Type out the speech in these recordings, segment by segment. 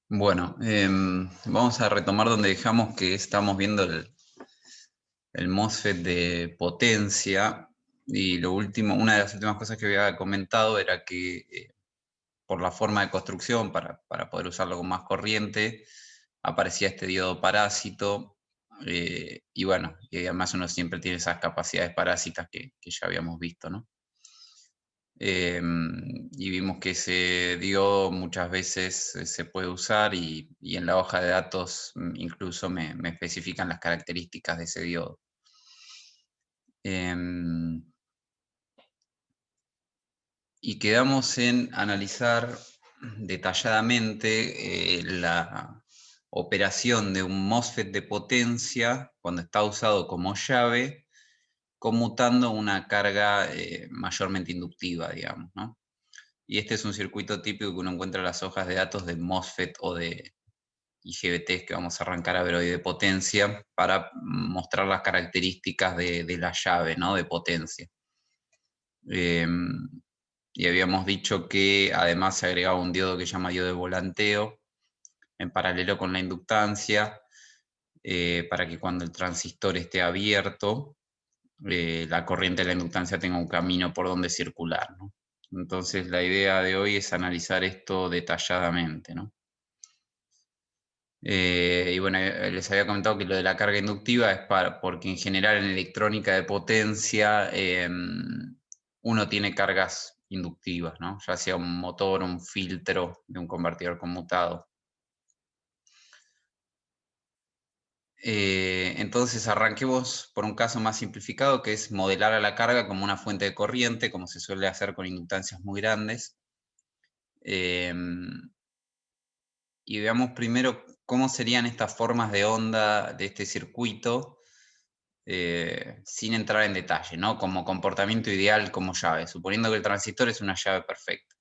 Bueno, vamos a retomar donde dejamos que estamos viendo el MOSFET de potencia. Y una de las últimas cosas que había comentado era que por la forma de construcción, para poder usarlo con más corriente, aparecía este diodo parásito. Y bueno, y además uno siempre tiene esas capacidades parásitas que ya habíamos visto, ¿no? Y vimos que ese diodo muchas veces se puede usar y en la hoja de datos incluso me especifican las características de ese diodo. Em, y quedamos en analizar detalladamente la operación de un MOSFET de potencia cuando está usado como llave, conmutando una carga mayormente inductiva, digamos, ¿no? Y este es un circuito típico que uno encuentra en las hojas de datos de MOSFET o de IGBTs que vamos a arrancar a ver hoy de potencia para mostrar las características de la llave, ¿no? De potencia. Eh, y habíamos dicho que además se agregaba un diodo que se llama diodo de volanteo en paralelo con la inductancia para que cuando el transistor esté abierto, la corriente de la inductancia tenga un camino por donde circular, ¿no? Entonces la idea de hoy es analizar esto detalladamente, ¿no? Y bueno, les había comentado que lo de la carga inductiva es porque en general en electrónica de potencia uno tiene cargas inductivas, ¿no? Ya sea un motor, un filtro de un convertidor conmutado. Entonces arranquemos por un caso más simplificado, que es modelar a la carga como una fuente de corriente, como se suele hacer con inductancias muy grandes. Y veamos primero cómo serían estas formas de onda de este circuito, sin entrar en detalle, ¿no? Como comportamiento ideal como llave, suponiendo que el transistor es una llave perfecta.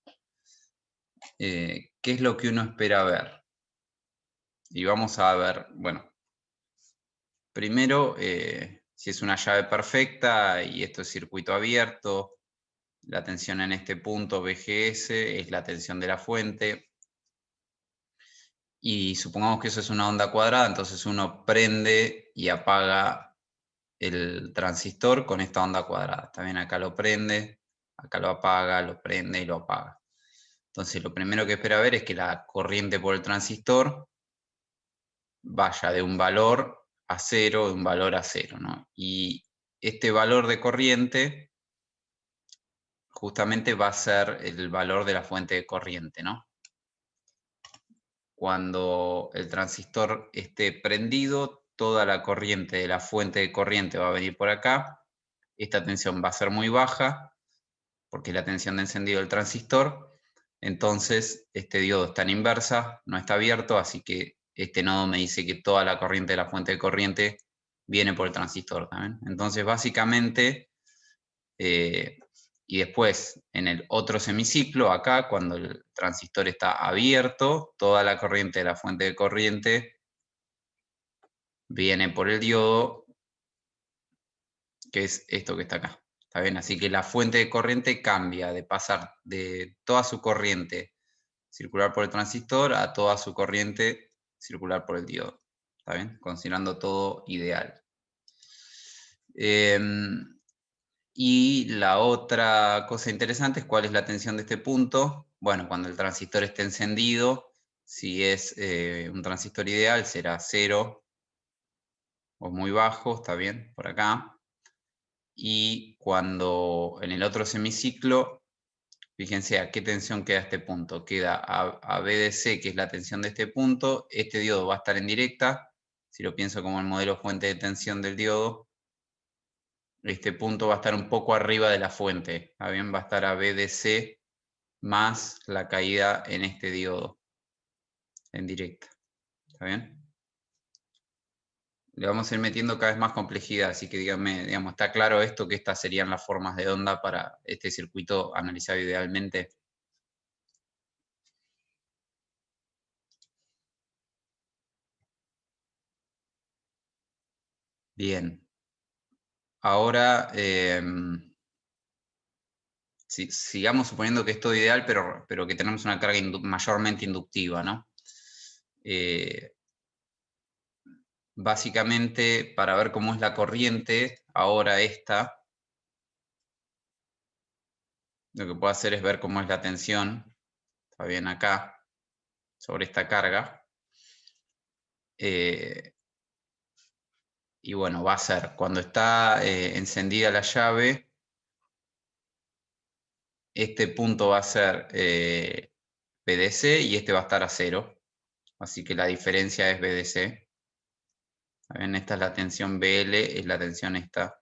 ¿Qué es lo que uno espera ver? Y vamos a ver, bueno, primero, si es una llave perfecta y esto es circuito abierto, la tensión en este punto VGS es la tensión de la fuente. Y supongamos que eso es una onda cuadrada, entonces uno prende y apaga el transistor con esta onda cuadrada. También acá lo prende, acá lo apaga, lo prende y lo apaga. Entonces lo primero que espera ver es que la corriente por el transistor vaya de un valor a cero, de un valor a cero, ¿no? Y este valor de corriente justamente va a ser el valor de la fuente de corriente, ¿no? Cuando el transistor esté prendido, toda la corriente de la fuente de corriente va a venir por acá. Esta tensión va a ser muy baja, porque es la tensión de encendido del transistor. Entonces, este diodo está en inversa, no está abierto, así que este nodo me dice que toda la corriente de la fuente de corriente viene por el transistor también. Entonces, básicamente, y después en el otro semiciclo, acá, cuando el transistor está abierto, toda la corriente de la fuente de corriente viene por el diodo, que es esto que está acá. ¿Está bien? Así que la fuente de corriente cambia de pasar de toda su corriente circular por el transistor a toda su corriente circular por el diodo. ¿Está bien? Considerando todo ideal. Y la otra cosa interesante es cuál es la tensión de este punto. Bueno, cuando el transistor esté encendido, si es un transistor ideal, será 0 o muy bajo, está bien, por acá. Y cuando en el otro semiciclo, fíjense a qué tensión queda este punto. Queda a B de C, que es la tensión de este punto. Este diodo va a estar en directa. Si lo pienso como el modelo fuente de tensión del diodo, este punto va a estar un poco arriba de la fuente. ¿Está bien? Va a estar a B de C más la caída en este diodo en directa. ¿Está bien? Le vamos a ir metiendo cada vez más complejidad, así que díganme, digamos, ¿está claro esto que estas serían las formas de onda para este circuito analizado idealmente? Bien. Ahora, sigamos suponiendo que es todo ideal, pero que tenemos una carga mayormente inductiva, ¿no? Básicamente, para ver cómo es la corriente, ahora esta, lo que puedo hacer es ver cómo es la tensión, está bien acá, sobre esta carga. Y bueno, va a ser, cuando está encendida la llave, este punto va a ser BDC y este va a estar a 0. Así que la diferencia es BDC. ¿Saben? Esta es la tensión BL, es la tensión esta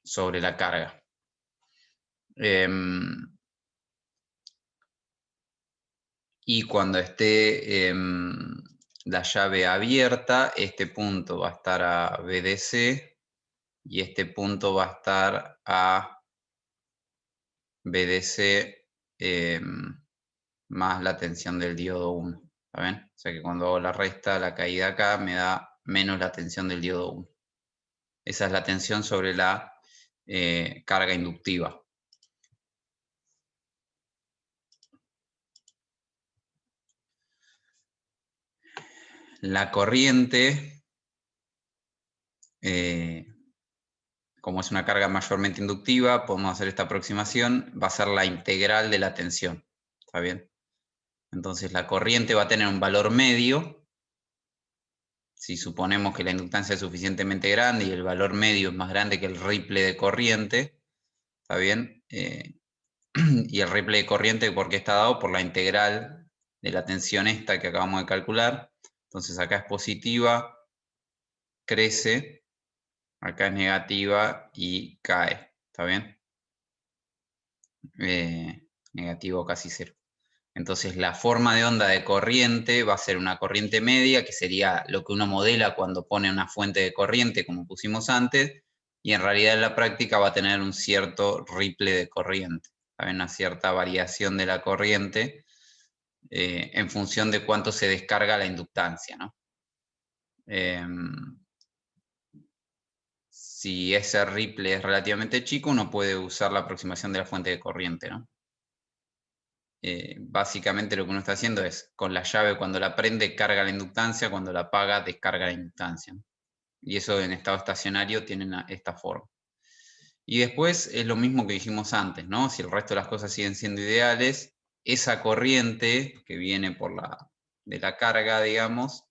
sobre la carga. Y cuando esté la llave abierta, este punto va a estar a BDC y este punto va a estar a BDC más la tensión del diodo 1. ¿Está bien? O sea que cuando hago la resta, la caída acá me da menos la tensión del diodo 1. Esa es la tensión sobre la carga inductiva. La corriente, como es una carga mayormente inductiva, podemos hacer esta aproximación, va a ser la integral de la tensión. ¿Está bien? Entonces la corriente va a tener un valor medio. Si suponemos que la inductancia es suficientemente grande y el valor medio es más grande que el ripple de corriente, ¿está bien? Y el ripple de corriente, ¿por qué está dado? Por la integral de la tensión esta que acabamos de calcular. Entonces acá es positiva, crece, acá es negativa y cae, ¿está bien? Negativo casi cero. Entonces la forma de onda de corriente va a ser una corriente media, que sería lo que uno modela cuando pone una fuente de corriente, como pusimos antes, y en realidad en la práctica va a tener un cierto ripple de corriente, ¿saben? Una cierta variación de la corriente en función de cuánto se descarga la inductancia, ¿no? Si ese ripple es relativamente chico, uno puede usar la aproximación de la fuente de corriente, ¿no? Básicamente lo que uno está haciendo es, con la llave cuando la prende carga la inductancia, cuando la apaga descarga la inductancia. Y eso en estado estacionario tiene esta forma. Y después es lo mismo que dijimos antes, ¿no? Si el resto de las cosas siguen siendo ideales, esa corriente que viene de la carga, digamos,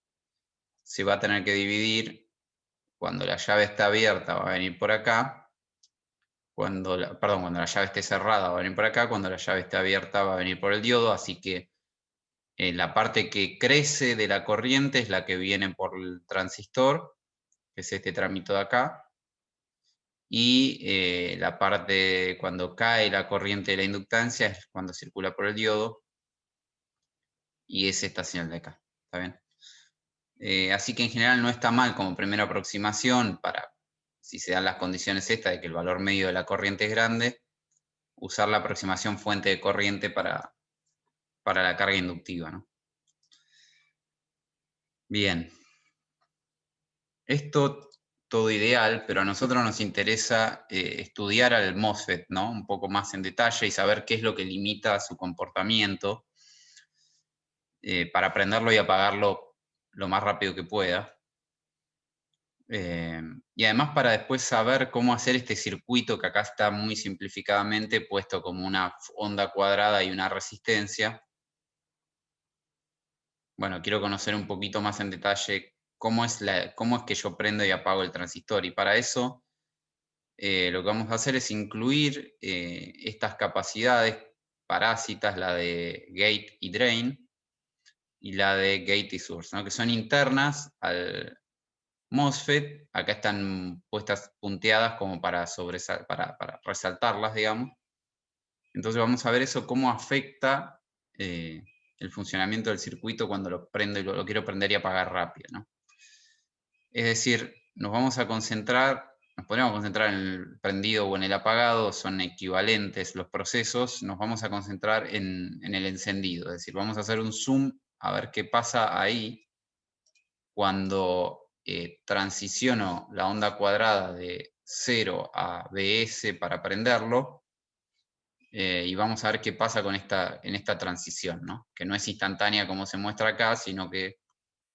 se va a tener que dividir. Cuando la llave está abierta va a venir por acá. Cuando la llave esté cerrada va a venir por acá. Cuando la llave esté abierta va a venir por el diodo. Así que la parte que crece de la corriente es la que viene por el transistor, que es este tramito de acá. Y la parte cuando cae la corriente de la inductancia es cuando circula por el diodo. Y es esta señal de acá. ¿Está bien? Así que en general no está mal como primera aproximación para, si se dan las condiciones estas de que el valor medio de la corriente es grande, usar la aproximación fuente de corriente para la carga inductiva, ¿no? Bien. Esto todo ideal, pero a nosotros nos interesa estudiar al MOSFET, ¿no? Un poco más en detalle y saber qué es lo que limita su comportamiento para aprenderlo y apagarlo lo más rápido que pueda. Y además para después saber cómo hacer este circuito que acá está muy simplificadamente puesto como una onda cuadrada y una resistencia. Bueno, quiero conocer un poquito más en detalle cómo es que yo prendo y apago el transistor. Y para eso lo que vamos a hacer es incluir estas capacidades parásitas, la de gate y drain, y la de gate y source, ¿no? Que son internas al MOSFET. Acá están puestas punteadas como para resaltarlas, digamos. Entonces vamos a ver eso, cómo afecta el funcionamiento del circuito cuando lo prendo y lo quiero prender y apagar rápido, ¿no? Es decir, nos podríamos concentrar en el prendido o en el apagado, son equivalentes los procesos, nos vamos a concentrar en el encendido, es decir, vamos a hacer un zoom a ver qué pasa ahí cuando transiciono la onda cuadrada de 0 a BS para prenderlo, y vamos a ver qué pasa con en esta transición, ¿no? Que no es instantánea como se muestra acá, sino que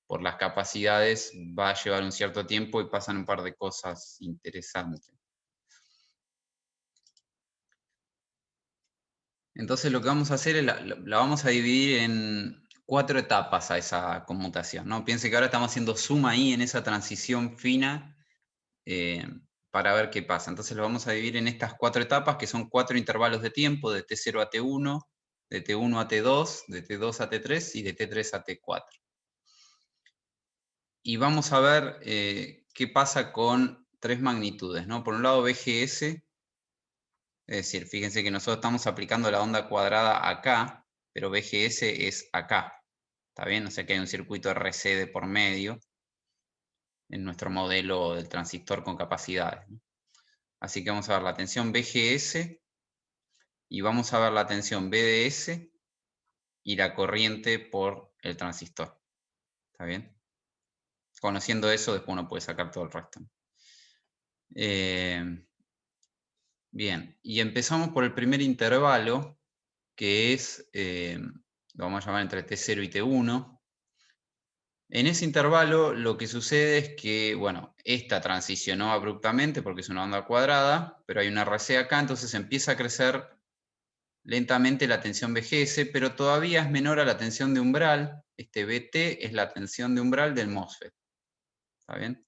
por las capacidades va a llevar un cierto tiempo y pasan un par de cosas interesantes. Entonces lo que vamos a hacer es la vamos a dividir en 4 etapas a esa conmutación, ¿no? Piense que ahora estamos haciendo suma ahí en esa transición fina para ver qué pasa. Entonces lo vamos a dividir en estas 4 etapas, que son 4 intervalos de tiempo, de T0 a T1, de T1 a T2, de T2 a T3 y de T3 a T4. Y vamos a ver qué pasa con 3 magnitudes, ¿no? Por un lado BGS, es decir, fíjense que nosotros estamos aplicando la onda cuadrada acá, pero BGS es acá, ¿está bien? O sea que hay un circuito RC de por medio en nuestro modelo del transistor con capacidades, ¿no? Así que vamos a ver la tensión BGS y vamos a ver la tensión BDS y la corriente por el transistor, ¿está bien? Conociendo eso, después uno puede sacar todo el resto. Bien, y empezamos por el primer intervalo, que es, lo vamos a llamar entre T0 y T1. En ese intervalo lo que sucede es que, bueno, esta transicionó abruptamente porque es una onda cuadrada, pero hay una RC acá, entonces empieza a crecer lentamente la tensión BGS, pero todavía es menor a la tensión de umbral. Este BT es la tensión de umbral del MOSFET. ¿Está bien?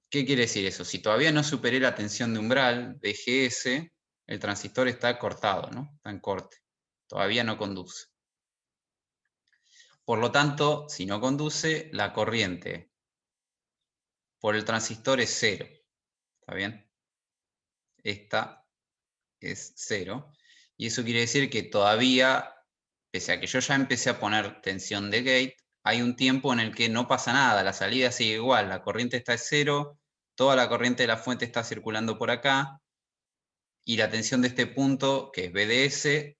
¿Qué quiere decir eso? Si todavía no superé la tensión de umbral, BGS, el transistor está cortado, ¿no? Está en corte. Todavía no conduce. Por lo tanto, si no conduce, la corriente por el transistor es cero. ¿Está bien? Esta es cero. Y eso quiere decir que todavía, pese a que yo ya empecé a poner tensión de gate, hay un tiempo en el que no pasa nada, la salida sigue igual, la corriente está en cero, toda la corriente de la fuente está circulando por acá, y la tensión de este punto, que es BDS,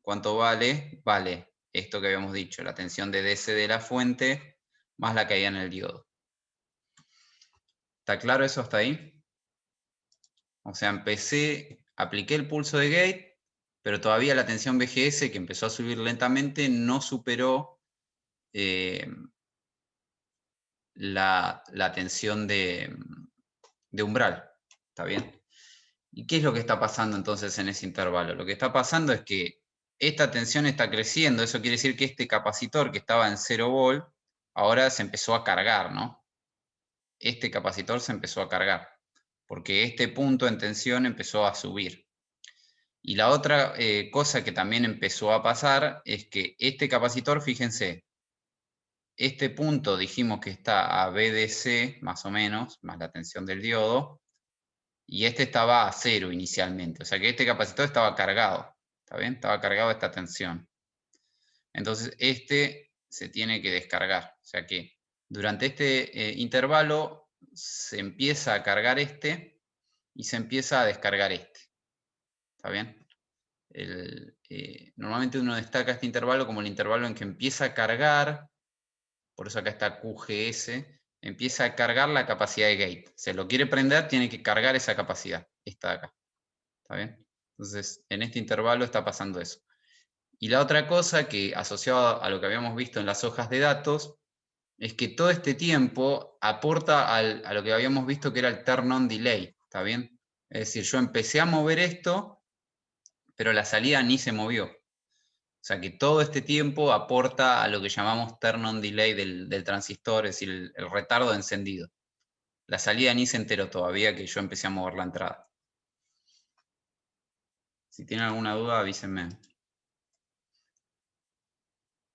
¿cuánto vale? Vale esto que habíamos dicho, la tensión de DC de la fuente más la que había en el diodo. ¿Está claro eso hasta ahí? O sea, apliqué el pulso de gate, pero todavía la tensión BGS, que empezó a subir lentamente, no superó la tensión de umbral. ¿Está bien? ¿Y qué es lo que está pasando entonces en ese intervalo? Lo que está pasando es que esta tensión está creciendo, eso quiere decir que este capacitor que estaba en 0 volt, ahora se empezó a cargar, ¿no? Este capacitor se empezó a cargar, porque este punto en tensión empezó a subir. Y la otra cosa que también empezó a pasar es que este capacitor, fíjense, este punto dijimos que está a BDC, más o menos, más la tensión del diodo, y este estaba a 0 inicialmente, o sea que este capacitor estaba cargado, ¿está bien? Estaba cargado esta tensión. Entonces este se tiene que descargar, o sea que durante este intervalo se empieza a cargar este y se empieza a descargar este, ¿está bien? Normalmente uno destaca este intervalo como el intervalo en que empieza a cargar, por eso acá está QGS, empieza a cargar la capacidad de gate. Se lo quiere prender, tiene que cargar esa capacidad, esta de acá. ¿Está bien? Entonces, en este intervalo está pasando eso. Y la otra cosa que, asociado a lo que habíamos visto en las hojas de datos, es que todo este tiempo aporta a lo que habíamos visto que era el turn-on delay. ¿Está bien? Es decir, yo empecé a mover esto, pero la salida ni se movió. O sea que todo este tiempo aporta a lo que llamamos turn-on delay del transistor, es decir, el retardo de encendido. La salida ni se enteró todavía que yo empecé a mover la entrada. Si tienen alguna duda, avísenme.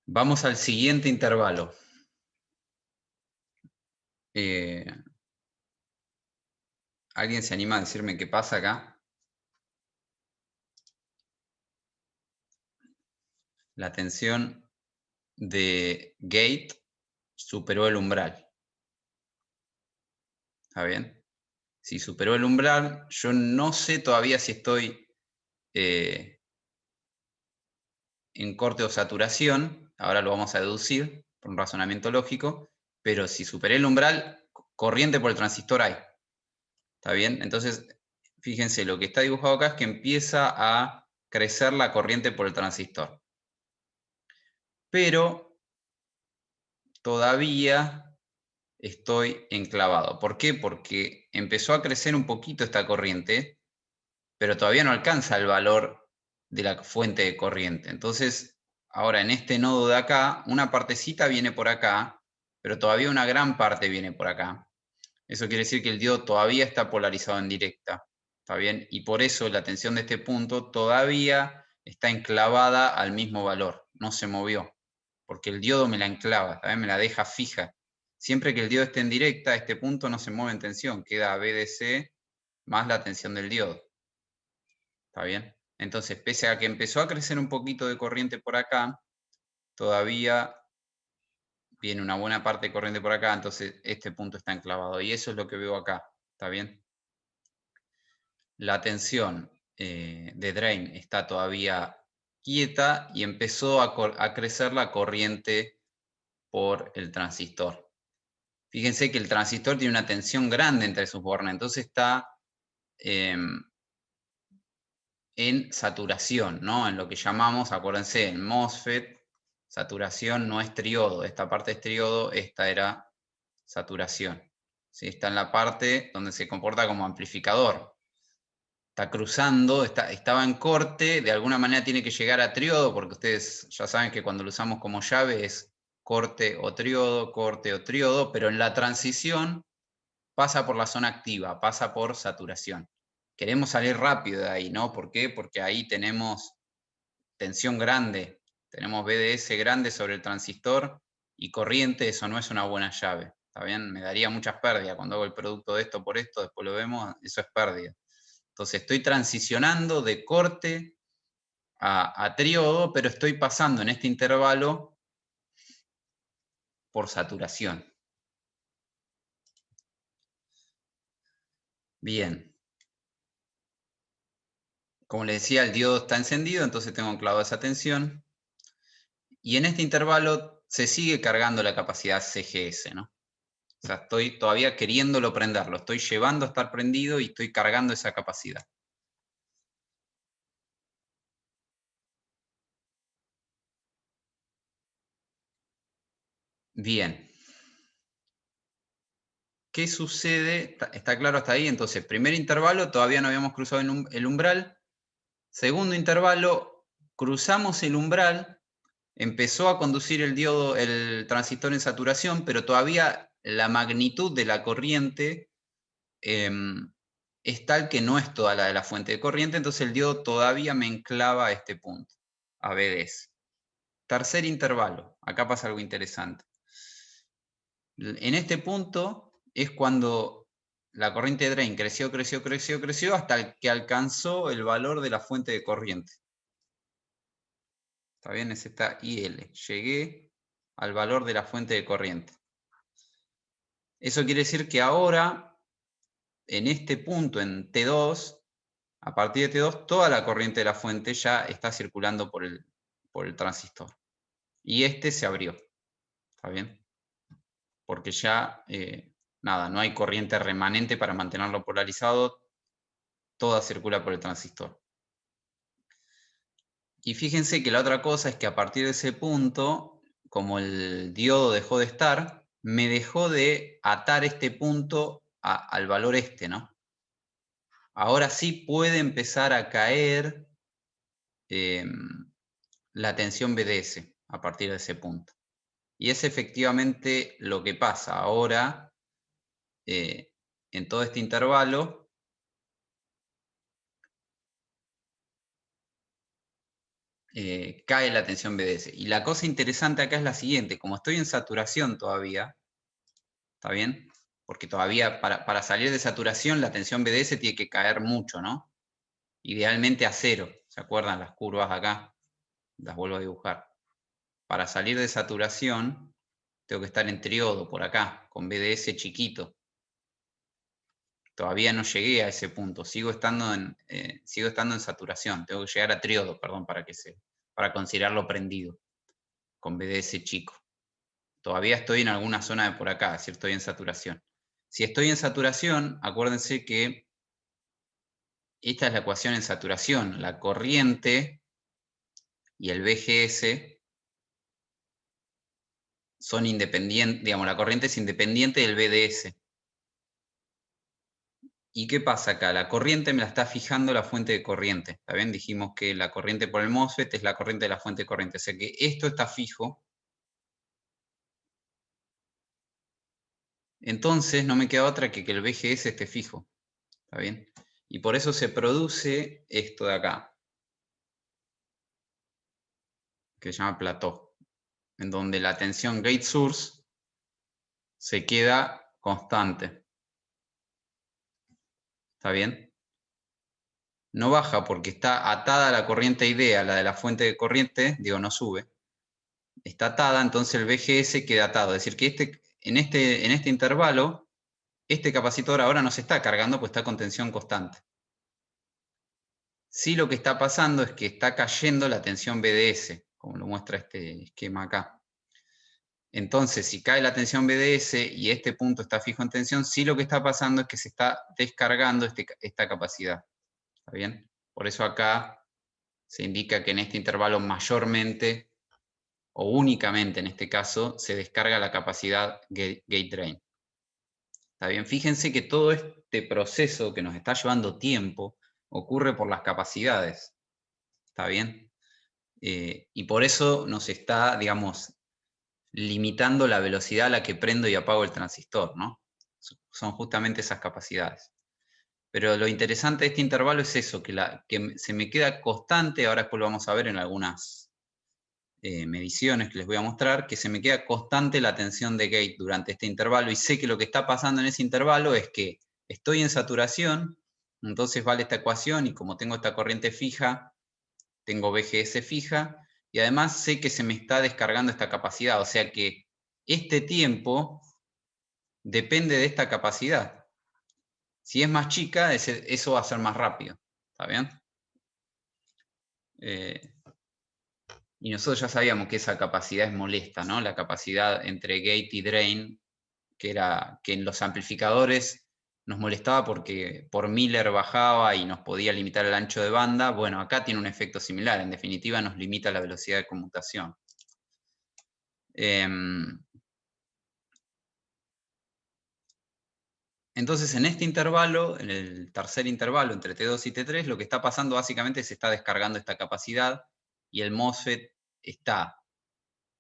Vamos al siguiente intervalo. ¿Alguien se anima a decirme qué pasa acá? La tensión de gate superó el umbral. ¿Está bien? Si superó el umbral, yo no sé todavía si estoy en corte o saturación. Ahora lo vamos a deducir por un razonamiento lógico. Pero si superé el umbral, corriente por el transistor hay. ¿Está bien? Entonces, fíjense, lo que está dibujado acá es que empieza a crecer la corriente por el transistor. Pero todavía estoy enclavado. ¿Por qué? Porque empezó a crecer un poquito esta corriente, pero todavía no alcanza el valor de la fuente de corriente. Entonces, ahora en este nodo de acá, una partecita viene por acá, pero todavía una gran parte viene por acá. Eso quiere decir que el diodo todavía está polarizado en directa. ¿Está bien? Y por eso la tensión de este punto todavía está enclavada al mismo valor, no se movió, porque el diodo me la enclava, ¿está bien? Me la deja fija. Siempre que el diodo esté en directa, este punto no se mueve en tensión, queda BDC más la tensión del diodo. ¿Está bien? Entonces, pese a que empezó a crecer un poquito de corriente por acá, todavía viene una buena parte de corriente por acá, entonces este punto está enclavado. Y eso es lo que veo acá. ¿Está bien? La tensión de drain está todavía quieta y empezó a crecer la corriente por el transistor. Fíjense que el transistor tiene una tensión grande entre sus bornes, entonces está en saturación, ¿no? En lo que llamamos, acuérdense, en MOSFET, saturación no es triodo. Esta parte es triodo, esta era saturación. ¿Sí? Está en la parte donde se comporta como amplificador. Está cruzando, estaba en corte, de alguna manera tiene que llegar a triodo, porque ustedes ya saben que cuando lo usamos como llave es corte o triodo, pero en la transición pasa por la zona activa, pasa por saturación. Queremos salir rápido de ahí, ¿no? ¿Por qué? Porque ahí tenemos tensión grande, tenemos BDS grande sobre el transistor y corriente, eso no es una buena llave. ¿Está bien? Me daría muchas pérdidas. Cuando hago el producto de esto por esto, después lo vemos, eso es pérdida. Entonces estoy transicionando de corte a triodo, pero estoy pasando en este intervalo por saturación. Bien. Como les decía, el diodo está encendido, entonces tengo enclavada esa tensión. Y en este intervalo se sigue cargando la capacidad CGS, ¿no? O sea, estoy todavía queriéndolo prender, lo estoy llevando a estar prendido y estoy cargando esa capacidad. Bien. ¿Qué sucede? Está claro hasta ahí. Entonces, primer intervalo, todavía no habíamos cruzado el umbral. Segundo intervalo, cruzamos el umbral, empezó a conducir el diodo, el transistor en saturación, pero todavía la magnitud de la corriente es tal que no es toda la de la fuente de corriente, entonces el diodo todavía me enclava a este punto, a BDS. Tercer intervalo, acá pasa algo interesante. En este punto es cuando la corriente de drain creció hasta que alcanzó el valor de la fuente de corriente. ¿Está bien? Es esta IL. Llegué al valor de la fuente de corriente. Eso quiere decir que ahora, en este punto, en T2, a partir de T2, toda la corriente de la fuente ya está circulando por el transistor. Y este se abrió. ¿Está bien? Porque ya, nada, no hay corriente remanente para mantenerlo polarizado. Toda circula por el transistor. Y fíjense que la otra cosa es que a partir de ese punto, como el diodo dejó de estar, me dejó de atar este punto al valor este, ¿no? Ahora sí puede empezar a caer la tensión BDS a partir de ese punto. Y es efectivamente lo que pasa ahora en todo este intervalo. Cae la tensión BDS. Y la cosa interesante acá es la siguiente, como estoy en saturación todavía, ¿está bien? Porque todavía para salir de saturación la tensión BDS tiene que caer mucho, ¿no? Idealmente a cero. ¿Se acuerdan las curvas acá? Las vuelvo a dibujar. Para salir de saturación tengo que estar en triodo por acá, con BDS chiquito. Todavía no llegué a ese punto, sigo estando en saturación. Tengo que llegar a triodo, perdón, para considerarlo prendido, con BDS chico. Todavía estoy en alguna zona de por acá, es decir, estoy en saturación. Si estoy en saturación, acuérdense que esta es la ecuación en saturación. La corriente y el VGS son independientes, digamos, la corriente es independiente del BDS. ¿Y qué pasa acá? La corriente me la está fijando la fuente de corriente. ¿Está bien? Dijimos que la corriente por el MOSFET es la corriente de la fuente de corriente. O sea que esto está fijo. Entonces no me queda otra que el VGS esté fijo. ¿Está bien? Y por eso se produce esto de acá, que se llama plató, en donde la tensión gate source se queda constante. ¿Está bien? No baja porque está atada a la corriente ID, a la de la fuente de corriente, digo, no sube. Está atada, entonces el VGS queda atado. Es decir, que en este intervalo, este capacitor ahora no se está cargando, pues está con tensión constante. Sí, lo que está pasando es que está cayendo la tensión BDS, como lo muestra este esquema acá. Entonces, si cae la tensión BDS y este punto está fijo en tensión, sí lo que está pasando es que se está descargando esta capacidad. ¿Está bien? Por eso acá se indica que en este intervalo mayormente, o únicamente en este caso, se descarga la capacidad gate drain. ¿Está bien? Fíjense que todo este proceso que nos está llevando tiempo ocurre por las capacidades. ¿Está bien? Y por eso nos está, digamos, limitando la velocidad a la que prendo y apago el transistor, ¿no? Son justamente esas capacidades. Pero lo interesante de este intervalo es eso, que se me queda constante, ahora después lo vamos a ver en algunas mediciones que les voy a mostrar, que se me queda constante la tensión de gate durante este intervalo y sé que lo que está pasando en ese intervalo es que estoy en saturación, entonces vale esta ecuación y como tengo esta corriente fija, tengo VGS fija y además sé que se me está descargando esta capacidad, o sea que este tiempo depende de esta capacidad. Si es más chica, eso va a ser más rápido. ¿Está bien? Y nosotros ya sabíamos que esa capacidad es molesta, ¿no? La capacidad entre gate y drain, que en los amplificadores nos molestaba porque por Miller bajaba y nos podía limitar el ancho de banda. Bueno, acá tiene un efecto similar. En definitiva, nos limita la velocidad de conmutación. Entonces, en este intervalo, en el tercer intervalo entre T2 y T3, lo que está pasando básicamente es que se está descargando esta capacidad y el MOSFET está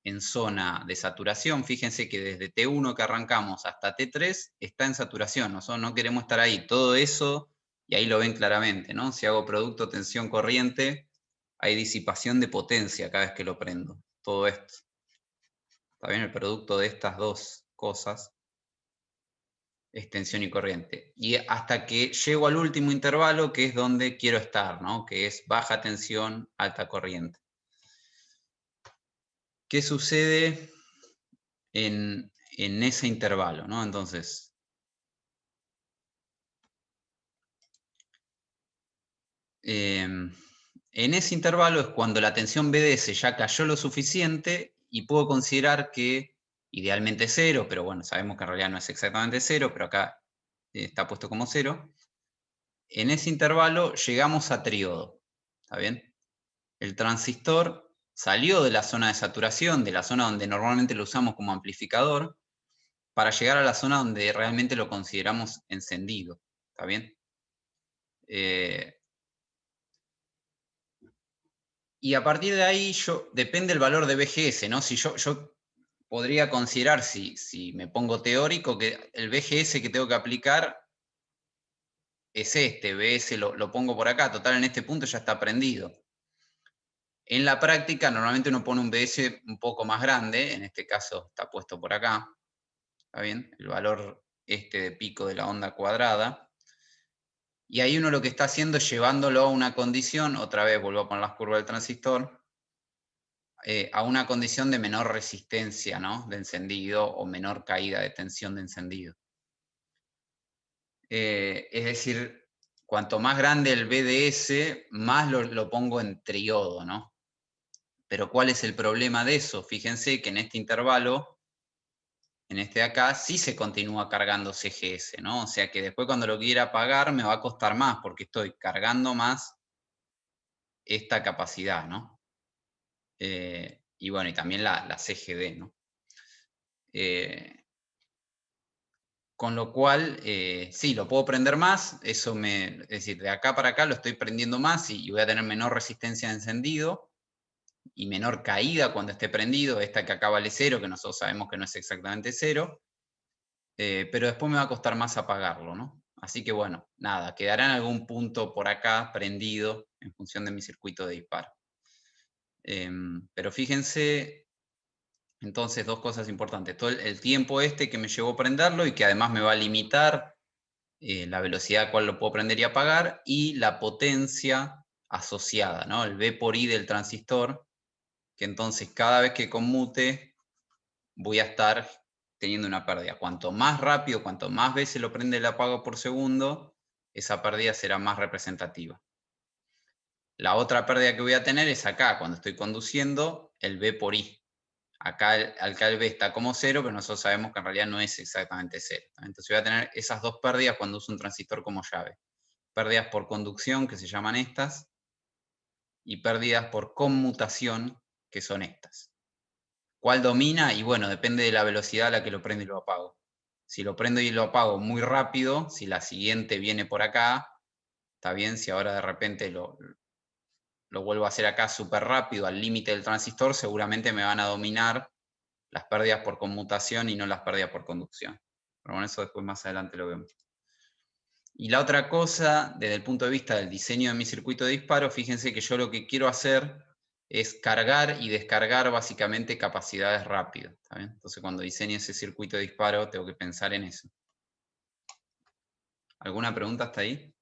en zona de saturación. Fíjense que desde T1 que arrancamos hasta T3 está en saturación. Nosotros no queremos estar ahí. Todo eso, y ahí lo ven claramente, ¿no? Si hago producto tensión corriente, hay disipación de potencia cada vez que lo prendo. Todo esto. ¿Está bien? El producto de estas dos cosas es tensión y corriente. Y hasta que llego al último intervalo, que es donde quiero estar, ¿no? Que es baja tensión, alta corriente. ¿Qué sucede en ese intervalo, ¿no? Entonces, en ese intervalo es cuando la tensión BDS ya cayó lo suficiente y puedo considerar que idealmente cero, pero bueno, sabemos que en realidad no es exactamente cero, pero acá está puesto como cero. En ese intervalo llegamos a triodo, ¿está bien? El transistor salió de la zona de saturación, de la zona donde normalmente lo usamos como amplificador, para llegar a la zona donde realmente lo consideramos encendido, ¿está bien? Y a partir de ahí, depende el valor de BGS, ¿no? Si yo podría considerar, si me pongo teórico, que el BGS que tengo que aplicar es este, BS lo pongo por acá, total en este punto ya está prendido. En la práctica, normalmente uno pone un BS un poco más grande, en este caso está puesto por acá, ¿está bien? El valor este de pico de la onda cuadrada. Y ahí uno lo que está haciendo es llevándolo a una condición, otra vez vuelvo a poner las curvas del transistor, a una condición de menor resistencia, ¿no? De encendido o menor caída de tensión de encendido. Es decir, cuanto más grande el BDS, más lo pongo en triodo, ¿no? Pero ¿cuál es el problema de eso? Fíjense que en este intervalo en este de acá, sí se continúa cargando CGS, ¿no? O sea que después cuando lo quiera pagar me va a costar más, porque estoy cargando más esta capacidad, ¿no? Y bueno, y también la CGD, ¿no? Con lo cual, sí, lo puedo prender más, es decir, de acá para acá lo estoy prendiendo más y voy a tener menor resistencia de encendido y menor caída cuando esté prendido, esta que acá vale 0, que nosotros sabemos que no es exactamente 0, pero después me va a costar más apagarlo, ¿no? Así que bueno, nada, quedará en algún punto por acá prendido en función de mi circuito de disparo. Pero fíjense, entonces, dos cosas importantes. Todo el tiempo que me llevó a prenderlo y que además me va a limitar la velocidad a cual lo puedo prender y apagar, y la potencia asociada, ¿no? El V por I del transistor, que entonces cada vez que conmute voy a estar teniendo una pérdida. Cuanto más rápido, cuanto más veces lo prende y lo apago por segundo, esa pérdida será más representativa. La otra pérdida que voy a tener es acá, cuando estoy conduciendo, el V por I. Acá el V está como 0, pero nosotros sabemos que en realidad no es exactamente 0. Entonces voy a tener esas dos pérdidas cuando uso un transistor como llave. Pérdidas por conducción, que se llaman estas, y pérdidas por conmutación, que son estas. ¿Cuál domina? Y bueno, depende de la velocidad a la que lo prendo y lo apago. Si lo prendo y lo apago muy rápido, si la siguiente viene por acá, está bien. Si ahora de repente lo vuelvo a hacer acá súper rápido, al límite del transistor, seguramente me van a dominar las pérdidas por conmutación y no las pérdidas por conducción. Pero bueno, eso después más adelante lo vemos. Y la otra cosa, desde el punto de vista del diseño de mi circuito de disparo, fíjense que yo lo que quiero hacer es cargar y descargar básicamente capacidades rápido. ¿Está bien? Entonces cuando diseño ese circuito de disparo tengo que pensar en eso. ¿Alguna pregunta hasta ahí?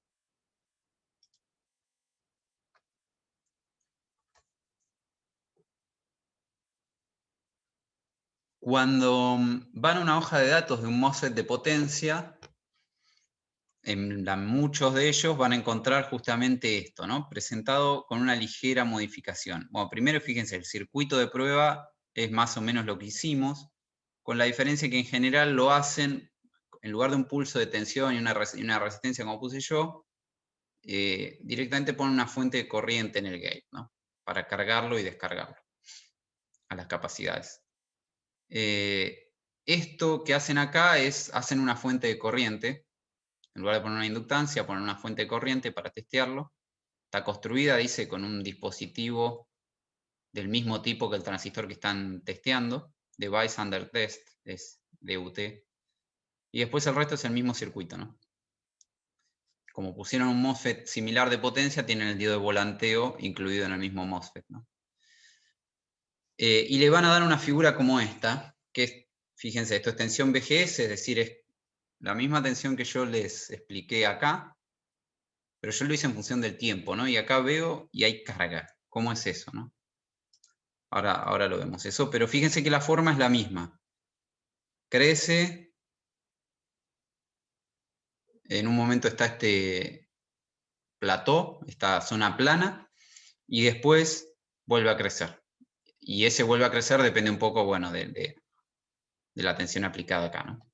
Cuando van a una hoja de datos de un MOSFET de potencia, muchos de ellos van a encontrar justamente esto, ¿no? Presentado con una ligera modificación. Bueno, primero fíjense, el circuito de prueba es más o menos lo que hicimos, con la diferencia que en general lo hacen, en lugar de un pulso de tensión y una resistencia como puse yo, directamente ponen una fuente de corriente en el gate, ¿no? Para cargarlo y descargarlo a las capacidades. Esto que hacen acá es, hacen una fuente de corriente. En lugar de poner una inductancia, poner una fuente de corriente para testearlo. Está construida, dice, con un dispositivo del mismo tipo que el transistor que están testeando. Device Under Test, es DUT. Y después el resto es el mismo circuito, ¿no? Como pusieron un MOSFET similar de potencia, tienen el diodo de volanteo incluido en el mismo MOSFET, ¿no? Y le van a dar una figura como esta, que es, fíjense, esto es tensión VGS, es decir, es la misma tensión que yo les expliqué acá, pero yo lo hice en función del tiempo, ¿no? Y acá veo y hay carga. ¿Cómo es eso, no? Ahora lo vemos eso, pero fíjense que la forma es la misma. Crece, en un momento está este plató, esta zona plana, y después vuelve a crecer. Y ese vuelve a crecer depende un poco, bueno, de la tensión aplicada acá, ¿no?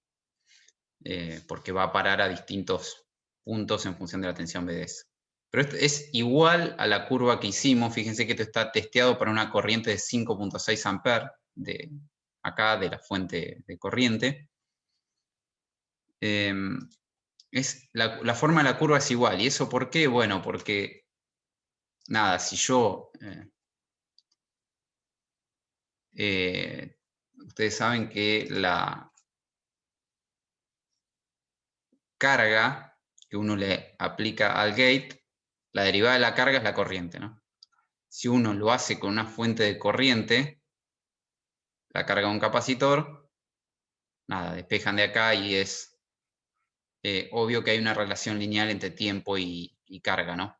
Porque va a parar a distintos puntos en función de la tensión BDS. Pero esto es igual a la curva que hicimos. Fíjense que esto está testeado para una corriente de 5.6 amperes de acá, de la fuente de corriente. La forma de la curva es igual. ¿Y eso por qué? Bueno, porque, nada, si yo... ustedes saben que la carga que uno le aplica al gate, la derivada de la carga es la corriente, ¿no? Si uno lo hace con una fuente de corriente, la carga de un capacitor, nada, despejan de acá y es obvio que hay una relación lineal entre tiempo y carga, ¿no?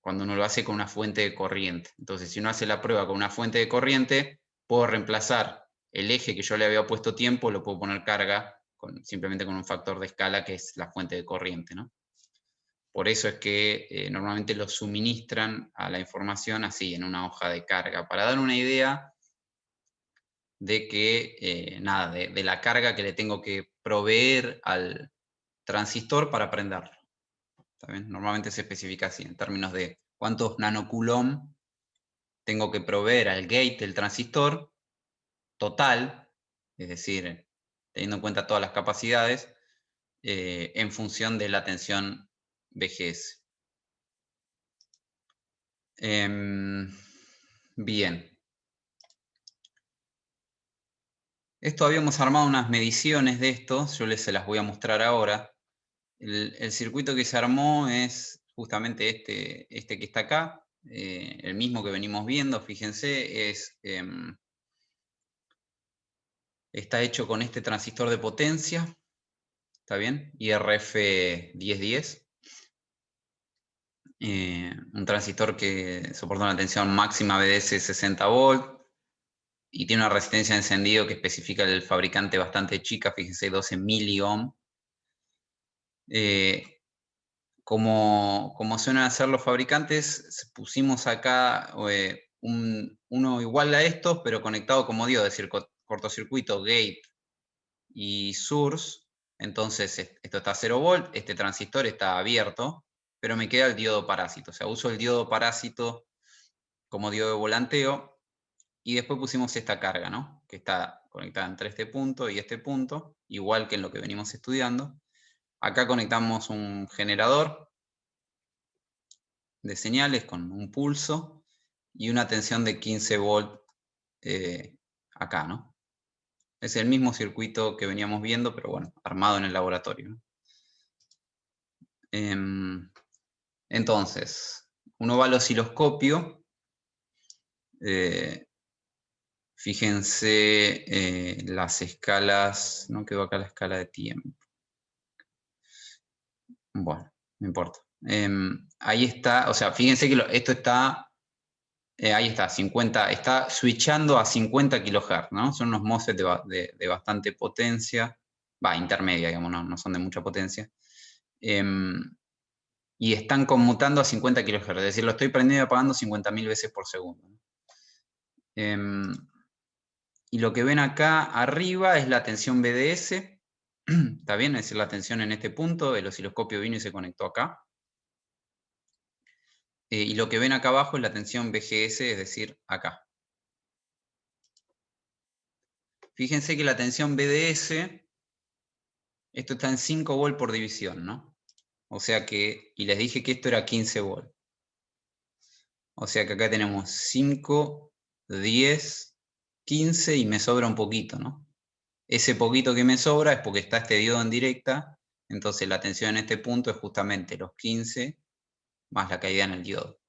Cuando uno lo hace con una fuente de corriente. Entonces, si uno hace la prueba con una fuente de corriente, puedo reemplazar el eje que yo le había puesto tiempo, lo puedo poner carga simplemente con un factor de escala que es la fuente de corriente, ¿no? Por eso es que normalmente lo suministran a la información así, en una hoja de carga. Para dar una idea, de que, nada, de la carga que le tengo que proveer al transistor para prenderlo. ¿Está bien? Normalmente se especifica así, en términos de cuántos nanocoulomb tengo que proveer al gate del transistor total, es decir, teniendo en cuenta todas las capacidades, en función de la tensión VGS. Bien. Esto habíamos armado unas mediciones de esto, yo se las voy a mostrar ahora. El circuito que se armó es justamente este que está acá, el mismo que venimos viendo, fíjense, está hecho con este transistor de potencia, ¿está bien? IRF 1010. Un transistor que soporta una tensión máxima BDS 60 volt y tiene una resistencia de encendido que especifica el fabricante bastante chica, fíjense, 12 miliohm. Como suelen hacer los fabricantes, pusimos acá uno igual a estos, pero conectado como diodo, es decir, cortocircuito, gate y source. Entonces esto está a 0 volt, este transistor está abierto, pero me queda el diodo parásito. O sea, uso el diodo parásito como diodo de volanteo. Y después pusimos esta carga, ¿no? Que está conectada entre este punto y este punto, igual que en lo que venimos estudiando. Acá conectamos un generador de señales con un pulso y una tensión de 15 volt acá, ¿no? Es el mismo circuito que veníamos viendo, pero bueno, armado en el laboratorio, ¿no? Entonces, uno va al osciloscopio, fíjense las escalas, no quedó acá la escala de tiempo. Bueno, no importa. Ahí está, o sea, fíjense que esto está, ahí está, 50, está switchando a 50 kHz, ¿no? Son unos MOSFET de bastante potencia, intermedia, digamos, no son de mucha potencia. Y están conmutando a 50 kHz, es decir, lo estoy prendiendo y apagando 50.000 veces por segundo. Y lo que ven acá arriba es la tensión BDS, ¿está bien? Es decir, la tensión en este punto, el osciloscopio vino y se conectó acá. Y lo que ven acá abajo es la tensión VGS, es decir, acá. Fíjense que la tensión BDS, esto está en 5 volt por división, ¿no? O sea que, y les dije que esto era 15 volt. O sea que acá tenemos 5, 10, 15 y me sobra un poquito, ¿no? Ese poquito que me sobra es porque está este diodo en directa, entonces la tensión en este punto es justamente los 15 más la caída en el diodo.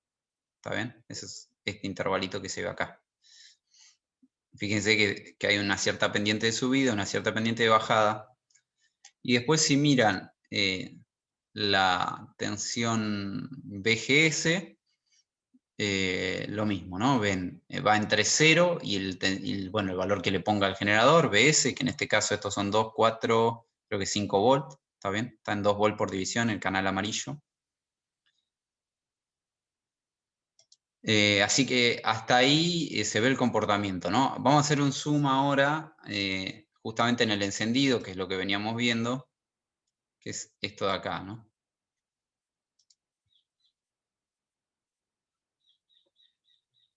¿Está bien? Ese es este intervalito que se ve acá. Fíjense que hay una cierta pendiente de subida, una cierta pendiente de bajada. Y después si miran la tensión VGS, lo mismo, ¿no? Ven, va entre 0 y el valor que le ponga al generador, BS, que en este caso estos son 2, 4, creo que 5 volt, ¿está bien? Está en 2 volt por división, el canal amarillo. Así que hasta ahí se ve el comportamiento, ¿no? Vamos a hacer un zoom ahora, justamente en el encendido, que es lo que veníamos viendo, que es esto de acá, ¿no?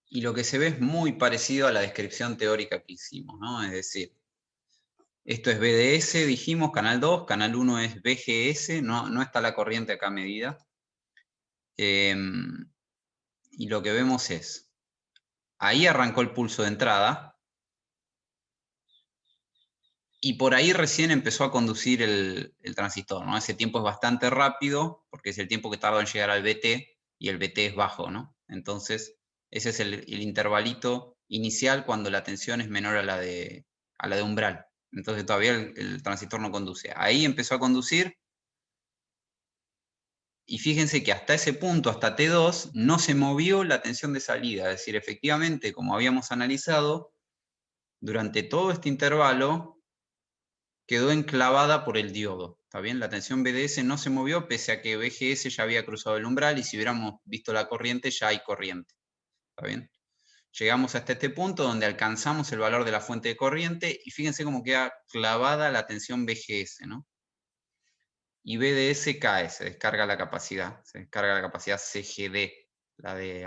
Y lo que se ve es muy parecido a la descripción teórica que hicimos, ¿no? Es decir, esto es BDS, dijimos, canal 2, canal 1 es VGS, no está la corriente acá medida. Y lo que vemos es, ahí arrancó el pulso de entrada, y por ahí recién empezó a conducir el transistor, ¿no? Ese tiempo es bastante rápido, porque es el tiempo que tarda en llegar al BT, y el BT es bajo, ¿no? Entonces, ese es el intervalito inicial cuando la tensión es menor a la de umbral. Entonces todavía el transistor no conduce. Ahí empezó a conducir, y fíjense que hasta ese punto, hasta T2, no se movió la tensión de salida. Es decir, efectivamente, como habíamos analizado, durante todo este intervalo quedó enclavada por el diodo. ¿Está bien? La tensión BDS no se movió pese a que VGS ya había cruzado el umbral y si hubiéramos visto la corriente, ya hay corriente. ¿Está bien? Llegamos hasta este punto donde alcanzamos el valor de la fuente de corriente y fíjense cómo queda clavada la tensión VGS, ¿no? Y BDS cae, se descarga la capacidad CGD, la de